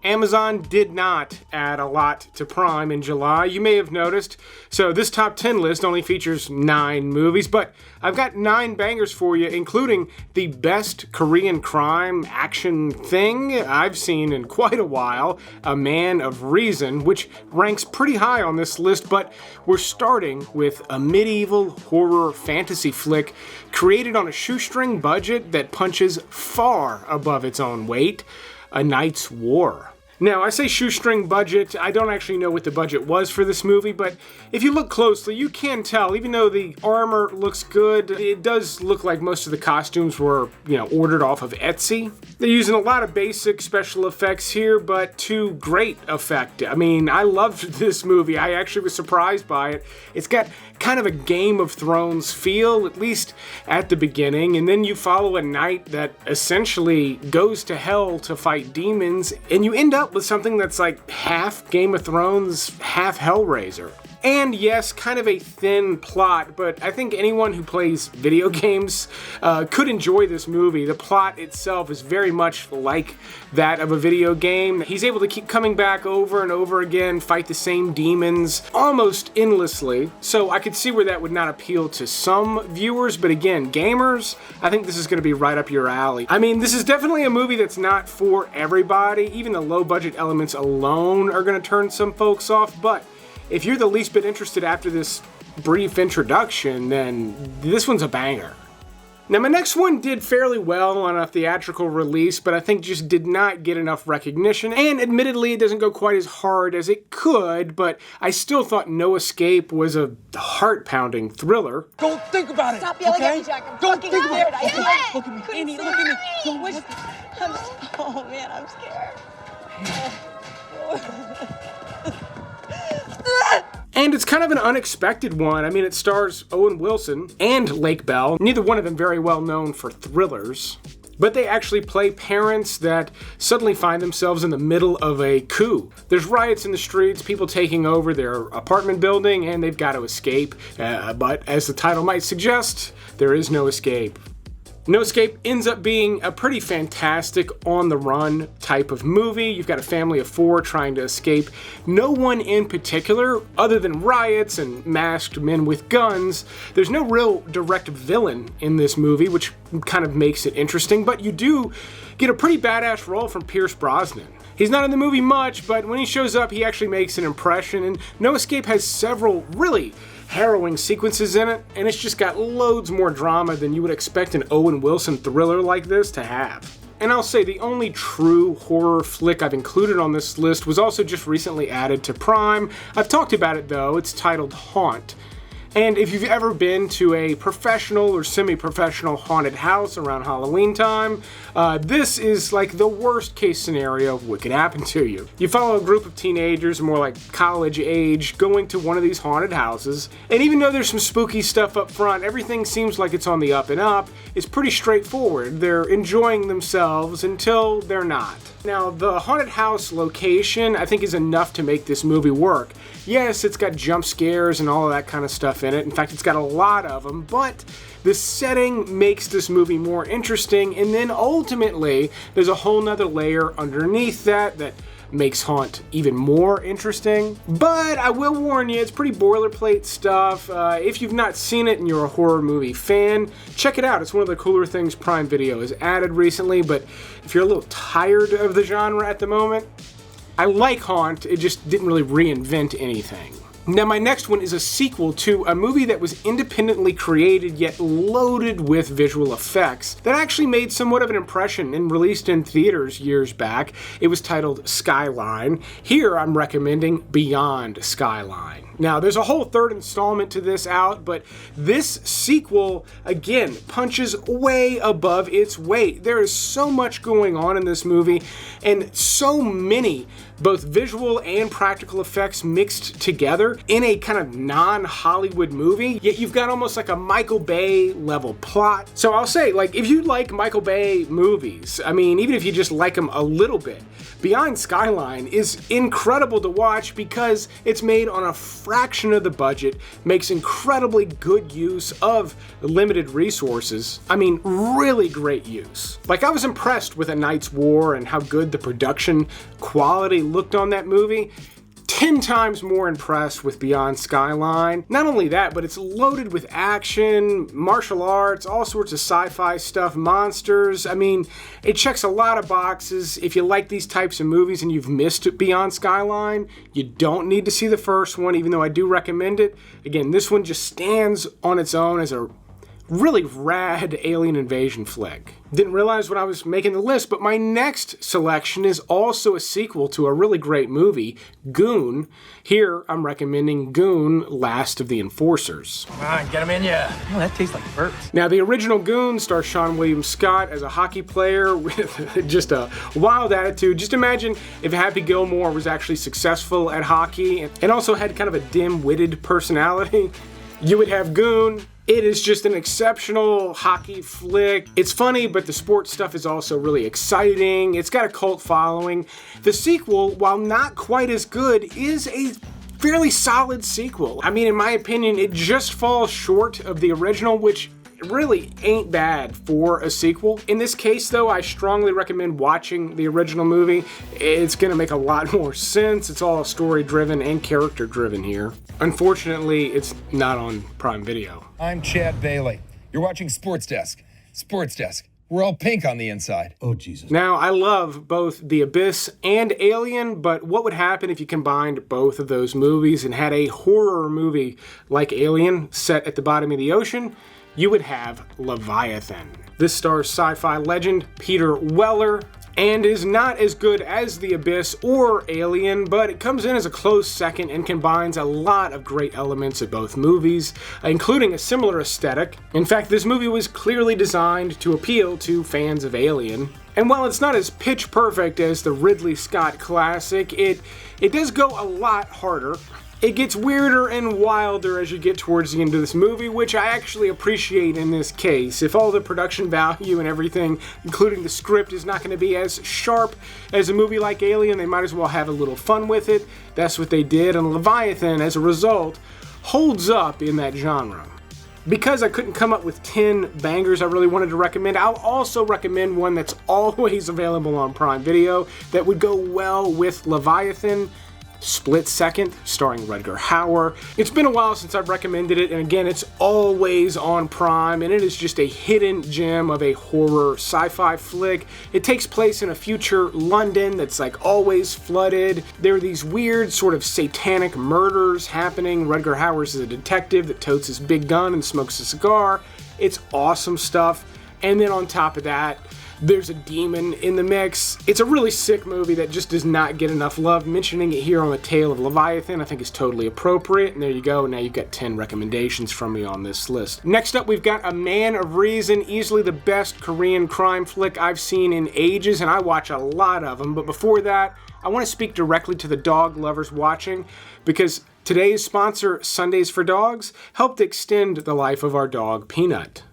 Amazon did not add a lot to Prime in July, you may have noticed. So this top 10 list only features 9 movies, but I've got 9 bangers for you, including the best Korean crime action thing I've seen in quite a while, A Man of Reason, which ranks pretty high on this list, but we're starting with a medieval horror fantasy flick created on a shoestring budget that punches far above its own weight, A Knight's War. Now, I say shoestring budget, I don't actually know what the budget was for this movie, but if you look closely, you can tell, even though the armor looks good, it does look like most of the costumes were, ordered off of Etsy. They're using a lot of basic special effects here, but to great effect. I mean, I loved this movie. I actually was surprised by it. It's got kind of a Game of Thrones feel, at least at the beginning, and then you follow a knight that essentially goes to hell to fight demons, and you end up with something that's like half Game of Thrones, half Hellraiser. And yes, kind of a thin plot, but I think anyone who plays video games could enjoy this movie. The plot itself is very much like that of a video game. He's able to keep coming back over and over again, fight the same demons almost endlessly. So I could see where that would not appeal to some viewers, but again, gamers, I think this is going to be right up your alley. I mean, this is definitely a movie that's not for everybody. Even the low budget elements alone are going to turn some folks off, but if you're the least bit interested after this brief introduction, then this one's a banger. Now, my next one did fairly well on a theatrical release, but I think just did not get enough recognition, and admittedly, it doesn't go quite as hard as it could, but I still thought No Escape was a heart-pounding thriller. Don't think about it. Stop yelling okay? at me, Jack. I'm Don't fucking think scared. about it. I Look at me, Annie. Look at me. Don't. Oh man, I'm scared. And it's kind of an unexpected one. I mean, it stars Owen Wilson and Lake Bell, neither one of them very well known for thrillers. But they actually play parents that suddenly find themselves in the middle of a coup. There's riots in the streets, people taking over their apartment building, and they've got to escape. But as the title might suggest, there is no escape. No Escape ends up being a pretty fantastic on-the-run type of movie. You've got a family of 4 trying to escape. No one in particular, other than riots and masked men with guns. There's no real direct villain in this movie, which kind of makes it interesting, but you do get a pretty badass role from Pierce Brosnan. He's not in the movie much, but when he shows up, he actually makes an impression, and No Escape has several really harrowing sequences in it, and it's just got loads more drama than you would expect an Owen Wilson thriller like this to have. And I'll say the only true horror flick I've included on this list was also just recently added to Prime. I've talked about it though, it's titled Haunt. And if you've ever been to a professional or semi-professional haunted house around Halloween time, this is like the worst case scenario of what could happen to you. You follow a group of teenagers, more like college age, going to one of these haunted houses, and even though there's some spooky stuff up front, everything seems like it's on the up and up. It's pretty straightforward. They're enjoying themselves until they're not. Now, the haunted house location, I think, is enough to make this movie work. Yes, it's got jump scares and all of that kind of stuff in it. In fact, it's got a lot of them, but the setting makes this movie more interesting, and then ultimately, there's a whole nother layer underneath that makes Haunt even more interesting. But I will warn you, it's pretty boilerplate stuff. If you've not seen it and you're a horror movie fan, check it out. It's one of the cooler things Prime Video has added recently, but if you're a little tired of the genre at the moment, I like Haunt, it just didn't really reinvent anything. Now, my next one is a sequel to a movie that was independently created yet loaded with visual effects that actually made somewhat of an impression and released in theaters years back. It was titled Skyline. Here I'm recommending Beyond Skyline. Now, there's a whole third installment to this out, but this sequel, again, punches way above its weight. There is so much going on in this movie, and so many both visual and practical effects mixed together character in a kind of non-Hollywood movie, yet you've got almost like a Michael Bay level plot. So I'll say, like, if you like Michael Bay movies, I mean, even if you just like them a little bit, Beyond Skyline is incredible to watch because it's made on a fraction of the budget, makes incredibly good use of limited resources. I mean, really great use. Like, I was impressed with A Night's War and how good the production quality looked on that movie. 10 times more impressed with Beyond Skyline. Not only that, but it's loaded with action, martial arts, all sorts of sci-fi stuff, monsters. I mean, it checks a lot of boxes. If you like these types of movies and you've missed Beyond Skyline, you don't need to see the first one, even though I do recommend it. Again, this one just stands on its own as a really rad alien invasion flick. Didn't realize when I was making the list, but my next selection is also a sequel to a really great movie, Goon. Here, I'm recommending Goon, Last of the Enforcers. Come on, get him in ya. Oh, that tastes like burps. Now, the original Goon stars Sean William Scott as a hockey player with just a wild attitude. Just imagine if Happy Gilmore was actually successful at hockey and also had kind of a dim-witted personality. You would have Goon. It is just an exceptional hockey flick. It's funny, but the sports stuff is also really exciting. It's got a cult following. The sequel, while not quite as good, is a fairly solid sequel. I mean, in my opinion, it just falls short of the original, which really ain't bad for a sequel. In this case, though, I strongly recommend watching the original movie. It's gonna make a lot more sense. It's all story-driven and character-driven here. Unfortunately, it's not on Prime Video. I'm Chad Bailey. You're watching Sports Desk. Sports Desk. We're all pink on the inside. Oh, Jesus. Now, I love both The Abyss and Alien, but what would happen if you combined both of those movies and had a horror movie like Alien set at the bottom of the ocean? You would have Leviathan. This stars sci-fi legend Peter Weller and is not as good as The Abyss or Alien, but it comes in as a close second and combines a lot of great elements of both movies, including a similar aesthetic. In fact, this movie was clearly designed to appeal to fans of Alien. And while it's not as pitch perfect as the Ridley Scott classic, it does go a lot harder. It gets weirder and wilder as you get towards the end of this movie, which I actually appreciate in this case. If all the production value and everything, including the script, is not going to be as sharp as a movie like Alien, they might as well have a little fun with it. That's what they did, and Leviathan, as a result, holds up in that genre. Because I couldn't come up with 10 bangers I really wanted to recommend, I'll also recommend one that's always available on Prime Video that would go well with Leviathan. Split Second, starring Rutger Hauer. It's been a while since I've recommended it, and again, it's always on Prime, and it is just a hidden gem of a horror sci-fi flick. It takes place in a future London that's like always flooded. There are these weird sort of satanic murders happening. Rutger Hauer is a detective that totes his big gun and smokes a cigar. It's awesome stuff. And then on top of that, there's a demon in the mix. It's a really sick movie that just does not get enough love. Mentioning it here on the Tale of Leviathan I think is totally appropriate. And there you go. Now you've got 10 recommendations from me on this list. Next up, we've got A Man of Reason, easily the best Korean crime flick I've seen in ages, and I watch a lot of them. But before that, I want to speak directly to the dog lovers watching, because today's sponsor, Sundays for Dogs, helped extend the life of our dog, Peanut.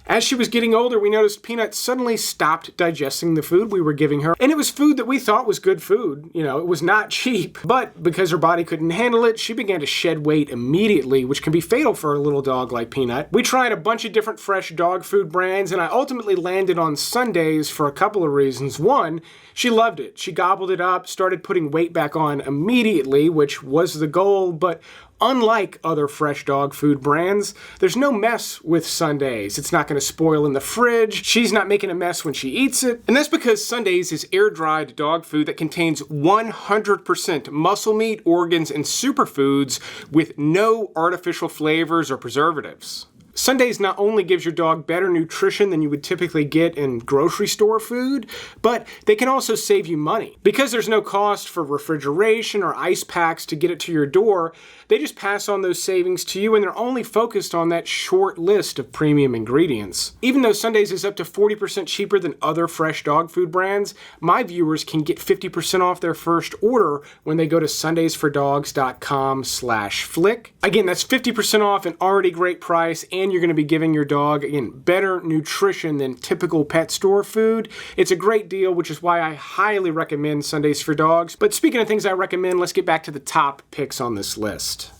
As she was getting older, we noticed Peanut suddenly stopped digesting the food we were giving her. And it was food that we thought was good food. You know, it was not cheap. But because her body couldn't handle it, she began to shed weight immediately, which can be fatal for a little dog like Peanut. We tried a bunch of different fresh dog food brands, and I ultimately landed on Sundays for a couple of reasons. One, she loved it. She gobbled it up, started putting weight back on immediately, which was the goal, but unlike other fresh dog food brands, there's no mess with Sundays. It's not going to spoil in the fridge. She's not making a mess when she eats it. And that's because Sundays is air-dried dog food that contains 100% muscle meat, organs, and superfoods with no artificial flavors or preservatives. Sundays not only gives your dog better nutrition than you would typically get in grocery store food, but they can also save you money. Because there's no cost for refrigeration or ice packs to get it to your door, they just pass on those savings to you, and they're only focused on that short list of premium ingredients. Even though Sundays is up to 40% cheaper than other fresh dog food brands, my viewers can get 50% off their first order when they go to sundaysfordogs.com/flick. Again, that's 50% off an already great price, and you're going to be giving your dog, again, better nutrition than typical pet store food. It's a great deal, which is why I highly recommend Sundays for Dogs. But speaking of things I recommend, let's get back to the top picks on this list.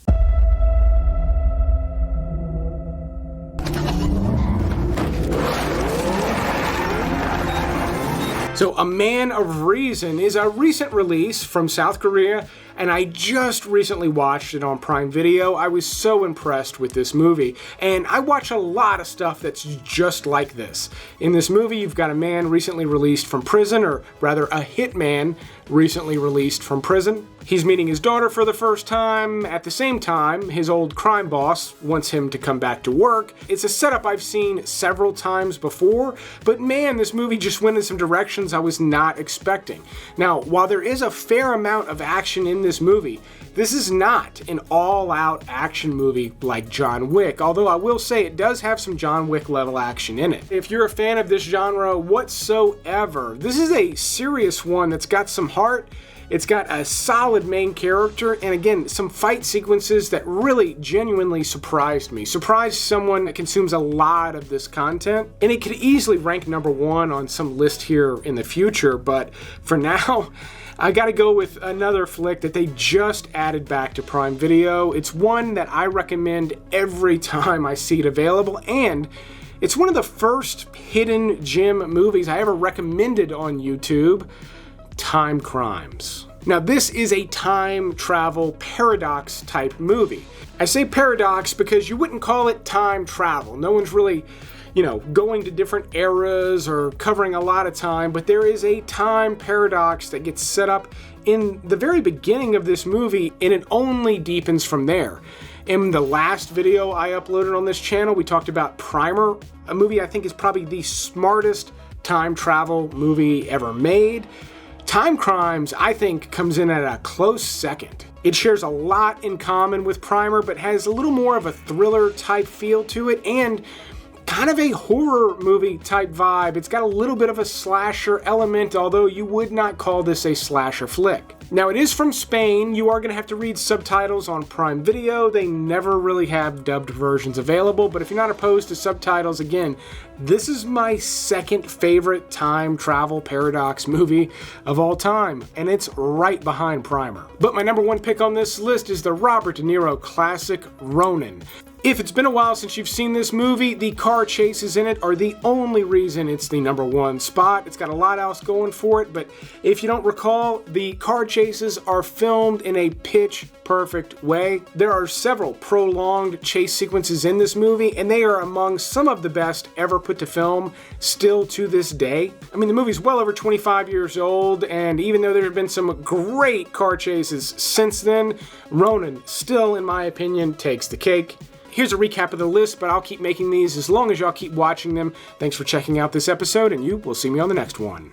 So, A Man of Reason is a recent release from South Korea, and I just recently watched it on Prime Video. I was so impressed with this movie, and I watch a lot of stuff that's just like this. In this movie, you've got a man recently released from prison, or rather a hitman recently released from prison. He's meeting his daughter for the first time. At the same time, his old crime boss wants him to come back to work. It's a setup I've seen several times before, but man, this movie just went in some directions I was not expecting. Now, while there is a fair amount of action in this movie, this is not an all-out action movie like John Wick, although I will say it does have some John Wick level action in it. If you're a fan of this genre whatsoever, this is a serious one that's got some heart. It's got a solid main character, and again, some fight sequences that really genuinely surprised me. Surprised someone that consumes a lot of this content. And it could easily rank #1 on some list here in the future, but for now, I gotta go with another flick that they just added back to Prime Video. It's one that I recommend every time I see it available, and it's one of the first hidden gem movies I ever recommended on YouTube. Timecrimes. Now, this is a time travel paradox type movie. I say paradox because you wouldn't call it time travel. No one's really, going to different eras or covering a lot of time, but there is a time paradox that gets set up in the very beginning of this movie, and it only deepens from there. In the last video I uploaded on this channel, we talked about Primer, a movie I think is probably the smartest time travel movie ever made. Timecrimes, I think, comes in at a close second. It shares a lot in common with Primer, but has a little more of a thriller type feel to it, and kind of a horror movie type vibe. It's got a little bit of a slasher element, although you would not call this a slasher flick. Now, it is from Spain. You are going to have to read subtitles on Prime Video. They never really have dubbed versions available, but if you're not opposed to subtitles, again, this is my second favorite time travel paradox movie of all time, and it's right behind Primer. But my #1 pick on this list is the Robert De Niro classic Ronin. If it's been a while since you've seen this movie, the car chases in it are the only reason it's the #1 spot. It's got a lot else going for it, but if you don't recall, the car chases are filmed in a pitch-perfect way. There are several prolonged chase sequences in this movie, and they are among some of the best ever put to film, still to this day. I mean, the movie's well over 25 years old, and even though there have been some great car chases since then, Ronin still, in my opinion, takes the cake. Here's a recap of the list, but I'll keep making these as long as y'all keep watching them. Thanks for checking out this episode, and you will see me on the next one.